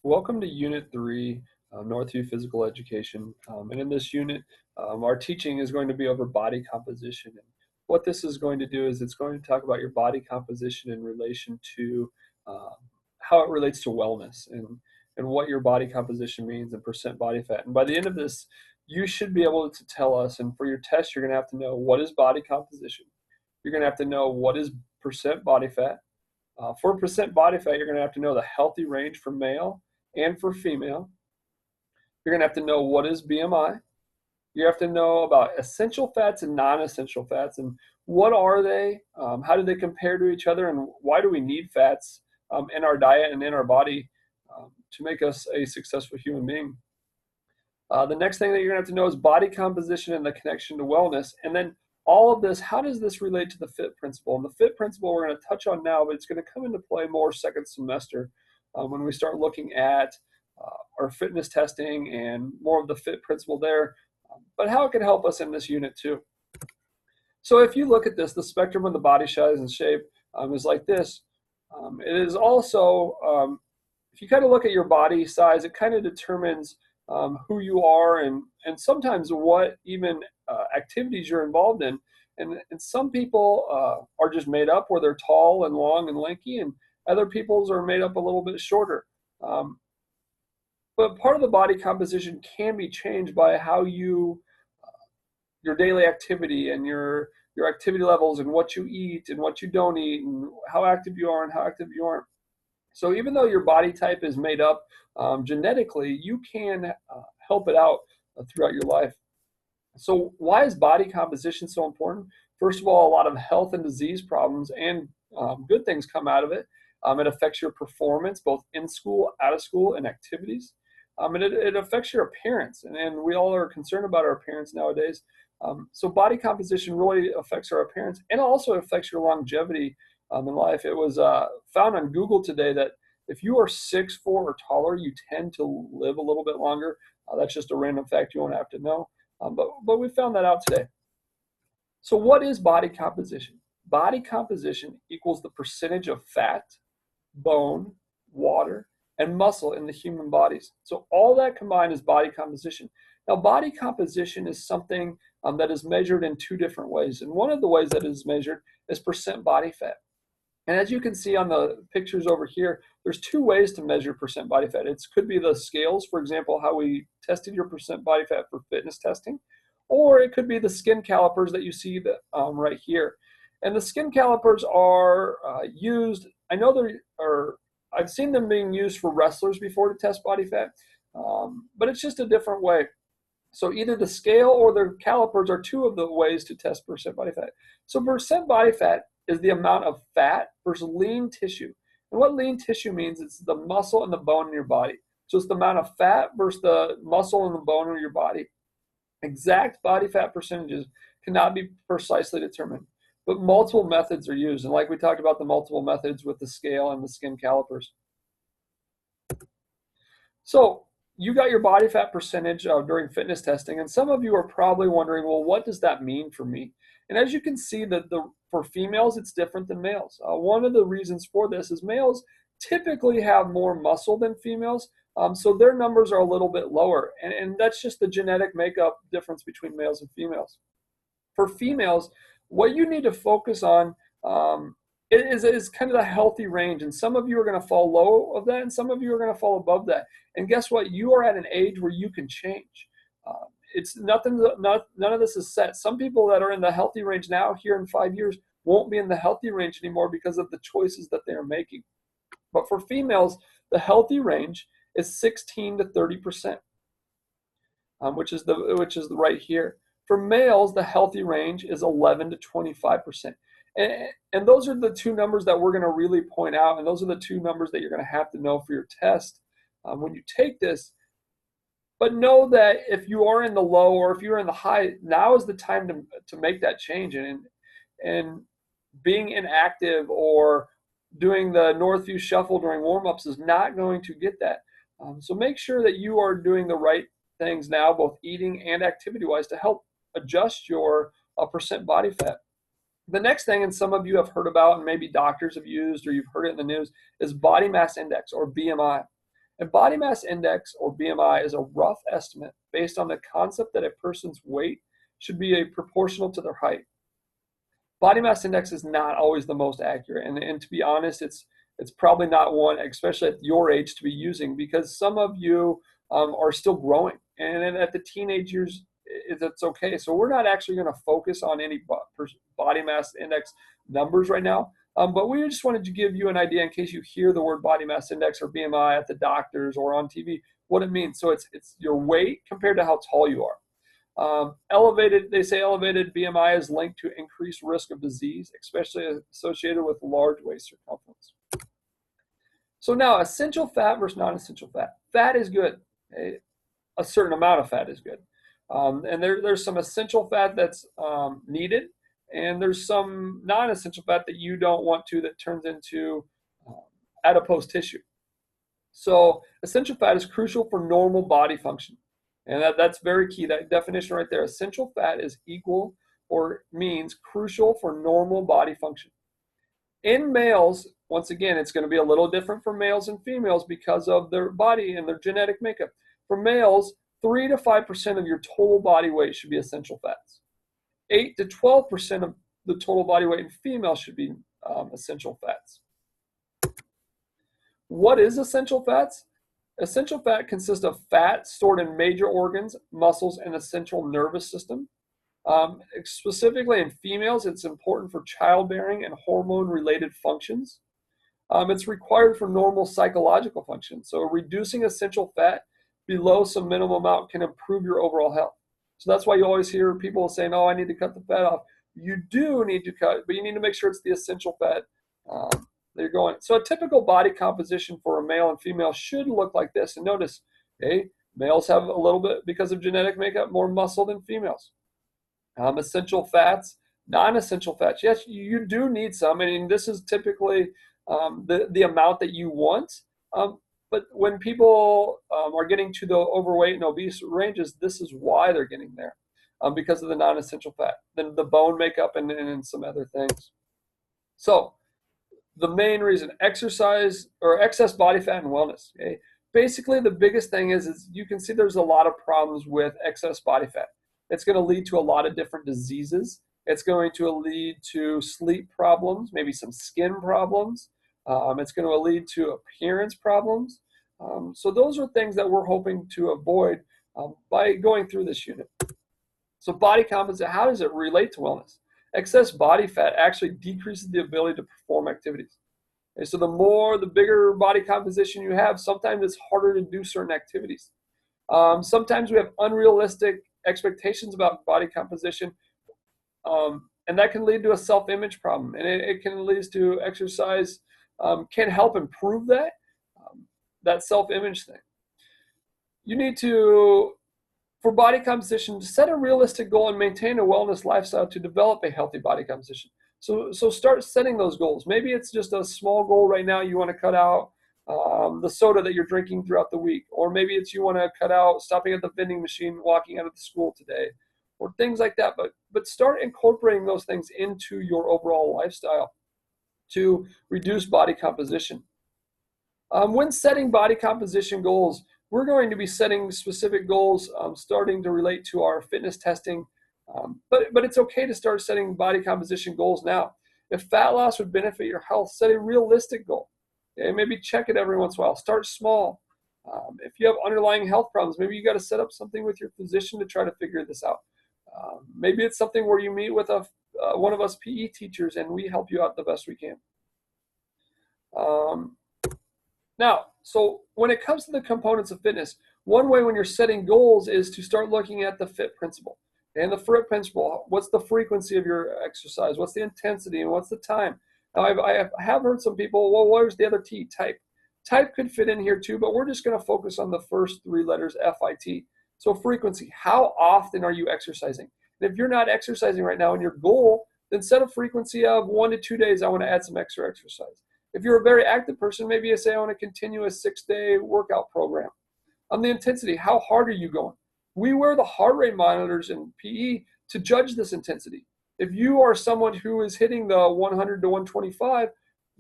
Welcome to Unit 3, Northview Physical Education. And in this unit, our teaching is going to be over body composition. And what this is going to do is it's going to talk about your body composition in relation to uh, how it relates to wellness and what your body composition means and percent body fat. And by the end of this, you should be able to tell us, and for your test, you're going to have to know what is body composition. You're going to have to know what is percent body fat. For percent body fat, you're going to have to know the healthy range for male and for female. You're going to have to know what is BMI. You have to know about essential fats and non-essential fats and what are they, how do they compare to each other, and why do we need fats in our diet and in our body to make us a successful human being. The next thing that you're going to have to know is body composition and the connection to wellness. And then all of this, how does this relate to the FIT principle? And the FIT principle we're going to touch on now, but it's going to come into play more second semester when we start looking at our fitness testing and more of the FIT principle there, but how it can help us in this unit too. So if you look at this, the spectrum of the body size and shape is like this. It is also, if you kind of look at your body size, it kind of determines who you are and sometimes what even activities you're involved in. And some people are just made up where they're tall and long and lanky, and other people's are made up a little bit shorter. But part of the body composition can be changed by how you, your daily activity and your activity levels and what you eat and what you don't eat and how active you are and how active you aren't. So even though your body type is made up genetically, you can help it out throughout your life. So why is body composition so important? First of all, a lot of health and disease problems and good things come out of it. It affects your performance, both in school, out of school, and activities. And it affects your appearance, and we all are concerned about our appearance nowadays. So body composition really affects our appearance, and it also affects your longevity in life. It was found on Google today that if you are 6'4" or taller, you tend to live a little bit longer. That's just a random fact you won't have to know. But we found that out today. So what is body composition? Body composition equals the percentage of fat, bone, water, and muscle in the human bodies. So all that combined is body composition. Now, body composition is something that is measured in two different ways. And one of the ways that is measured is percent body fat. And as you can see on the pictures over here, there's two ways to measure percent body fat. It could be the scales, for example, how we tested your percent body fat for fitness testing, or it could be the skin calipers that you see that, right here. And the skin calipers are used, I know I've seen them being used for wrestlers before to test body fat, but it's just a different way. So either the scale or the calipers are two of the ways to test percent body fat. So percent body fat is the amount of fat versus lean tissue. And what lean tissue means, it's the muscle and the bone in your body. So it's the amount of fat versus the muscle and the bone in your body. Exact body fat percentages cannot be precisely determined, but multiple methods are used. And like we talked about the multiple methods with the scale and the skin calipers. So you got your body fat percentage during fitness testing, and some of you are probably wondering, well, what does that mean for me? And as you can see, that for females, it's different than males. One of the reasons for this is males typically have more muscle than females, so their numbers are a little bit lower, and that's just the genetic makeup difference between males and females. For females, what you need to focus on is kind of the healthy range, and some of you are going to fall low of that, and some of you are going to fall above that. And guess what? You are at an age where you can change. It's nothing. None of this is set. Some people that are in the healthy range now, here in 5 years, won't be in the healthy range anymore because of the choices that they are making. But for females, the healthy range is 16 to 30%, which is the right here. For males, the healthy range is 11 to 25%. And those are the two numbers that we're going to really point out, and those are the two numbers that you're going to have to know for your test when you take this. But know that if you are in the low or if you're in the high, now is the time to make that change. And being inactive or doing the Northview shuffle during warm-ups is not going to get that. So make sure that you are doing the right things now, both eating and activity-wise, to help adjust your percent body fat. The next thing, and some of you have heard about and maybe doctors have used or you've heard it in the news, is body mass index, or BMI. And body mass index, or BMI, is a rough estimate based on the concept that a person's weight should be proportional to their height. Body mass index is not always the most accurate, and to be honest, it's probably not one, especially at your age, to be using, because some of you are still growing, and then at the teenage years, it's okay. So we're not actually going to focus on any body mass index numbers right now, but we just wanted to give you an idea in case you hear the word body mass index or BMI at the doctors or on TV, what it means. So it's your weight compared to how tall you are. They say elevated BMI is linked to increased risk of disease, especially associated with large waist circumference. So now, essential fat versus non-essential fat. Fat is good. A certain amount of fat is good. And there's some essential fat that's needed, and there's some non-essential fat that you don't want to, that turns into adipose tissue. So essential fat is crucial for normal body function. And that's very key. That definition right there, essential fat is equal or means crucial for normal body function. In males, once again, it's going to be a little different for males and females because of their body and their genetic makeup. For males, 3 to 5% of your total body weight should be essential fats. 8 to 12% of the total body weight in females should be essential fats. What is essential fats? Essential fat consists of fat stored in major organs, muscles, and the central nervous system. Specifically in females, it's important for childbearing and hormone-related functions. It's required for normal psychological functions. So reducing essential fat below some minimum amount can improve your overall health. So that's why you always hear people saying, oh, I need to cut the fat off. You do need to cut, but you need to make sure it's the essential fat that you're going. So a typical body composition for a male and female should look like this. And notice, males have a little bit, because of genetic makeup, more muscle than females. Essential fats, non-essential fats. Yes, you do need some. I mean, this is typically the amount that you want. But when people are getting to the overweight and obese ranges, this is why they're getting there, because of the non-essential fat, then the bone makeup, and some other things. So the main reason, exercise or excess body fat and wellness. Basically, the biggest thing is you can see there's a lot of problems with excess body fat. It's going to lead to a lot of different diseases. It's going to lead to sleep problems, maybe some skin problems. It's going to lead to appearance problems. So those are things that we're hoping to avoid by going through this unit. So body composition, how does it relate to wellness? Excess body fat actually decreases the ability to perform activities. And so the bigger body composition you have, sometimes it's harder to do certain activities. Sometimes we have unrealistic expectations about body composition, and that can lead to a self-image problem, and it can lead to exercise can help improve that self-image thing. You need to, for body composition, set a realistic goal and maintain a wellness lifestyle to develop a healthy body composition. So start setting those goals. Maybe it's just a small goal right now. You want to cut out the soda that you're drinking throughout the week, or maybe it's you want to cut out stopping at the vending machine, walking out of the school today, or things like that. But start incorporating those things into your overall lifestyle to reduce body composition. When setting body composition goals, we're going to be setting specific goals starting to relate to our fitness testing, but it's okay to start setting body composition goals now. If fat loss would benefit your health, set a realistic goal. Maybe check it every once in a while. Start small. If you have underlying health problems, maybe you got to set up something with your physician to try to figure this out. Maybe it's something where you meet with one of us PE teachers and we help you out the best we can. Now, so when it comes to the components of fitness, one way when you're setting goals is to start looking at the FIT principle. And the FIT principle, what's the frequency of your exercise? What's the intensity? And what's the time? Now, I have heard some people, well, where's the other T? Type. Type could fit in here too, but we're just going to focus on the first three letters, FIT. So frequency, how often are you exercising? And if you're not exercising right now in your goal, then set a frequency of 1 to 2 days. I want to add some extra exercise. If you're a very active person, maybe you say, I want to continue a 6-day workout program. On the intensity, how hard are you going? We wear the heart rate monitors in PE to judge this intensity. If you are someone who is hitting the 100 to 125,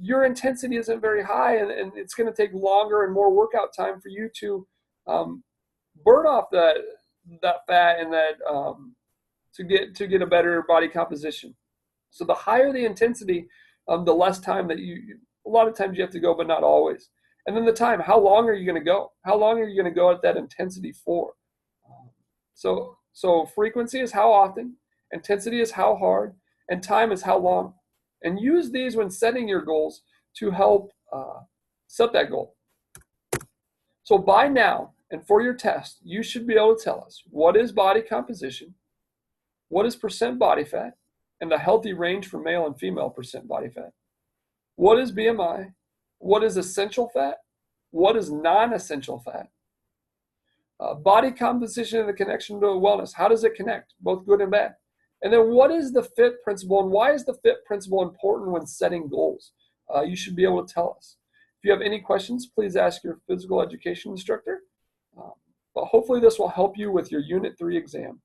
your intensity isn't very high, and it's going to take longer and more workout time for you to burn off that fat and that to get a better body composition. So the higher the intensity, the less time that a lot of times you have to go, but not always. And then the time, how long are you going to go? How long are you going to go at that intensity for? So frequency is how often, intensity is how hard, and time is how long. And use these when setting your goals to help set that goal. So by now, and for your test, you should be able to tell us what is body composition, what is percent body fat, and the healthy range for male and female percent body fat. What is BMI? What is essential fat? What is non-essential fat? Body composition and the connection to wellness. How does it connect, both good and bad? And then what is the FIT principle, and why is the FIT principle important when setting goals? You should be able to tell us. If you have any questions, please ask your physical education instructor. But hopefully this will help you with your Unit 3 exam.